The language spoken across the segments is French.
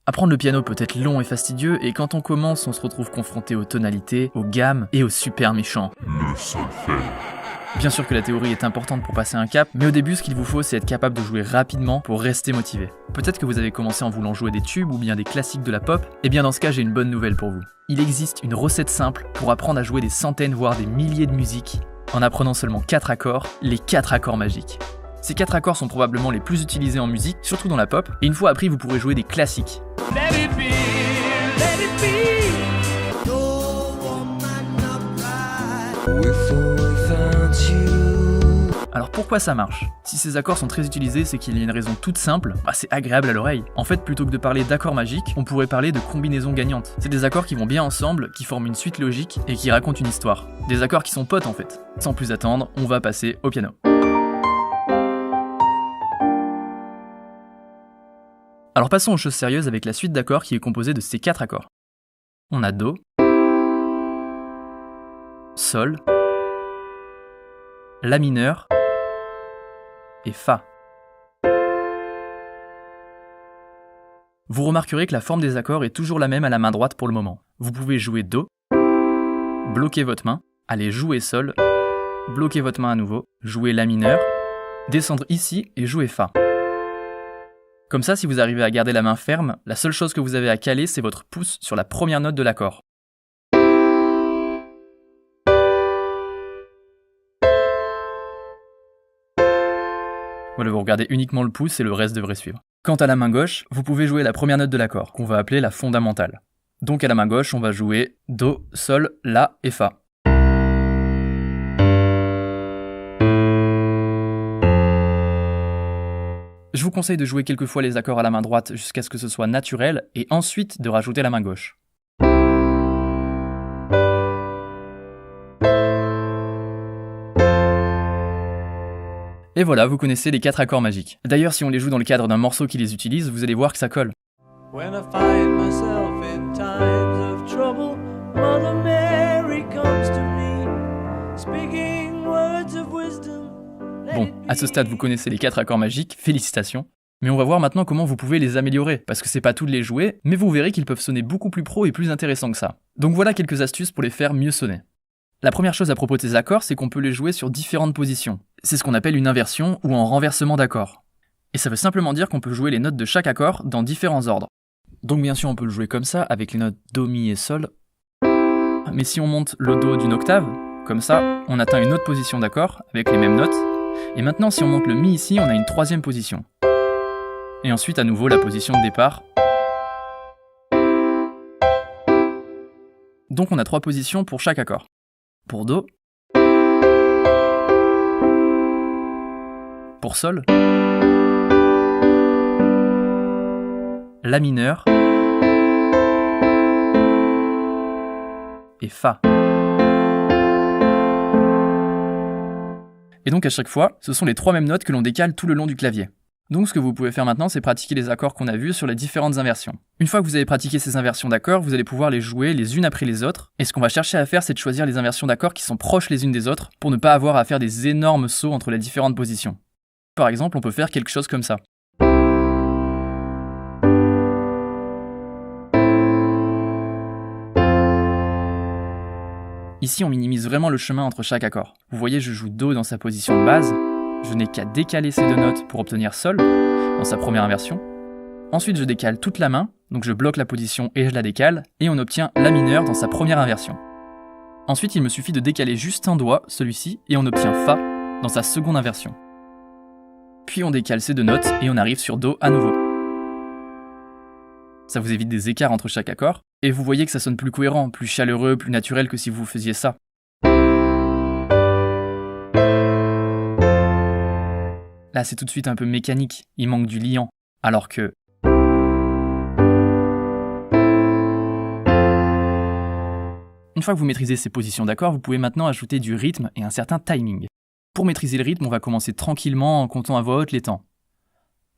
Apprendre le piano peut être long et fastidieux, et quand on commence, on se retrouve confronté aux tonalités, aux gammes et aux super méchants. Le solfège. Bien sûr que la théorie est importante pour passer un cap, mais au début, ce qu'il vous faut, c'est être capable de jouer rapidement pour rester motivé. Peut-être que vous avez commencé en voulant jouer des tubes ou bien des classiques de la pop, et bien dans ce cas, j'ai une bonne nouvelle pour vous. Il existe une recette simple pour apprendre à jouer des centaines voire des milliers de musiques en apprenant seulement 4 accords, les 4 accords magiques. Ces 4 accords sont probablement les plus utilisés en musique, surtout dans la pop, et une fois appris, vous pourrez jouer des classiques. Let it be, let it be. No woman upright. With or without you. Alors pourquoi ça marche? Si ces accords sont très utilisés, c'est qu'il y a une raison toute simple, c'est agréable à l'oreille. En fait, plutôt que de parler d'accords magiques, on pourrait parler de combinaisons gagnantes. C'est des accords qui vont bien ensemble, qui forment une suite logique et qui racontent une histoire. Des accords qui sont potes en fait. Sans plus attendre, on va passer au piano. Alors passons aux choses sérieuses avec la suite d'accords qui est composée de ces 4 accords. On a Do, Sol, La mineur et Fa. Vous remarquerez que la forme des accords est toujours la même à la main droite pour le moment. Vous pouvez jouer Do, bloquer votre main, aller jouer Sol, bloquer votre main à nouveau, jouer La mineur, descendre ici et jouer Fa. Comme ça, si vous arrivez à garder la main ferme, la seule chose que vous avez à caler, c'est votre pouce sur la première note de l'accord. Voilà, vous regardez uniquement le pouce et le reste devrait suivre. Quant à la main gauche, vous pouvez jouer la première note de l'accord, qu'on va appeler la fondamentale. Donc à la main gauche, on va jouer Do, Sol, La et Fa. Je vous conseille de jouer quelques fois les accords à la main droite jusqu'à ce que ce soit naturel et ensuite de rajouter la main gauche. Et voilà, vous connaissez les 4 accords magiques. D'ailleurs, si on les joue dans le cadre d'un morceau qui les utilise, vous allez voir que ça colle. When I find myself in times of trouble, Mother Mary comes to me, speaking words of wisdom. Bon, à ce stade, vous connaissez les 4 accords magiques, félicitations. Mais on va voir maintenant comment vous pouvez les améliorer, parce que c'est pas tout de les jouer, mais vous verrez qu'ils peuvent sonner beaucoup plus pro et plus intéressants que ça. Donc voilà quelques astuces pour les faire mieux sonner. La première chose à propos de ces accords, c'est qu'on peut les jouer sur différentes positions. C'est ce qu'on appelle une inversion ou un renversement d'accords. Et ça veut simplement dire qu'on peut jouer les notes de chaque accord dans différents ordres. Donc bien sûr, on peut le jouer comme ça, avec les notes Do, Mi et Sol. Mais si on monte le Do d'une octave, comme ça, on atteint une autre position d'accord, avec les mêmes notes. Et maintenant, si on monte le Mi ici, on a une 3e position. Et ensuite, à nouveau, la position de départ. Donc on a 3 positions pour chaque accord. Pour Do. Pour Sol. La mineur. Et Fa. Et donc à chaque fois, ce sont les 3 mêmes notes que l'on décale tout le long du clavier. Donc ce que vous pouvez faire maintenant, c'est pratiquer les accords qu'on a vus sur les différentes inversions. Une fois que vous avez pratiqué ces inversions d'accords, vous allez pouvoir les jouer les unes après les autres. Et ce qu'on va chercher à faire, c'est de choisir les inversions d'accords qui sont proches les unes des autres, pour ne pas avoir à faire des énormes sauts entre les différentes positions. Par exemple, on peut faire quelque chose comme ça. Ici, on minimise vraiment le chemin entre chaque accord. Vous voyez, je joue Do dans sa position de base. Je n'ai qu'à décaler ces 2 notes pour obtenir Sol, dans sa première inversion. Ensuite, je décale toute la main, donc je bloque la position et je la décale, et on obtient La mineur dans sa première inversion. Ensuite, il me suffit de décaler juste un doigt, celui-ci, et on obtient Fa dans sa seconde inversion. Puis on décale ces 2 notes, et on arrive sur Do à nouveau. Ça vous évite des écarts entre chaque accord, et vous voyez que ça sonne plus cohérent, plus chaleureux, plus naturel que si vous faisiez ça. Là, c'est tout de suite un peu mécanique, il manque du liant, alors que... Une fois que vous maîtrisez ces positions d'accords, vous pouvez maintenant ajouter du rythme et un certain timing. Pour maîtriser le rythme, on va commencer tranquillement en comptant à voix haute les temps.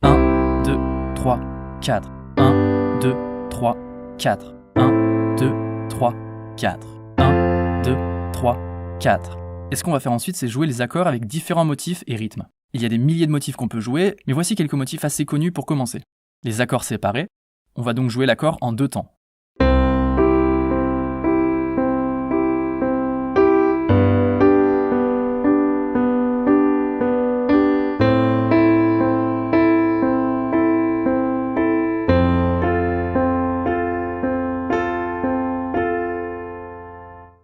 1, 2, 3, 4. 1, 2, 3, 4. 1, 2, 3, 4. 1, 2, 3, 4. Et ce qu'on va faire ensuite, c'est jouer les accords avec différents motifs et rythmes. Il y a des milliers de motifs qu'on peut jouer, mais voici quelques motifs assez connus pour commencer. Les accords séparés, On va donc jouer l'accord en 2 temps.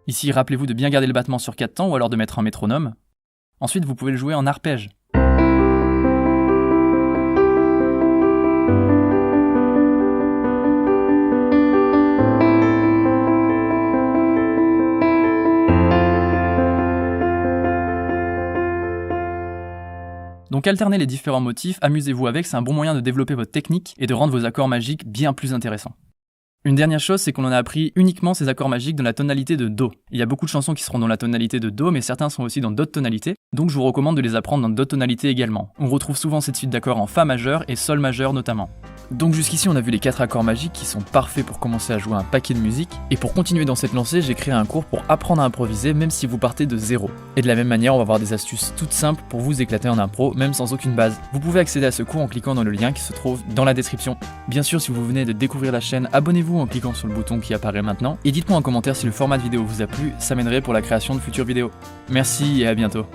Ici, rappelez-vous de bien garder le battement sur 4 temps ou alors de mettre un métronome. Ensuite, vous pouvez le jouer en arpège. Donc alternez les différents motifs, amusez-vous avec, c'est un bon moyen de développer votre technique et de rendre vos accords magiques bien plus intéressants. Une dernière chose, c'est qu'on en a appris uniquement ces accords magiques dans la tonalité de Do. Il y a beaucoup de chansons qui seront dans la tonalité de Do, mais certains sont aussi dans d'autres tonalités, donc je vous recommande de les apprendre dans d'autres tonalités également. On retrouve souvent cette suite d'accords en Fa majeur et Sol majeur notamment. Donc jusqu'ici on a vu les 4 accords magiques qui sont parfaits pour commencer à jouer un paquet de musique, et pour continuer dans cette lancée, j'ai créé un cours pour apprendre à improviser même si vous partez de zéro. Et de la même manière, on va avoir des astuces toutes simples pour vous éclater en impro, même sans aucune base. Vous pouvez accéder à ce cours en cliquant dans le lien qui se trouve dans la description. Bien sûr, si vous venez de découvrir la chaîne, abonnez-vous en cliquant sur le bouton qui apparaît maintenant, et dites-moi en commentaire si le format de vidéo vous a plu, ça m'aiderait pour la création de futures vidéos. Merci et à bientôt.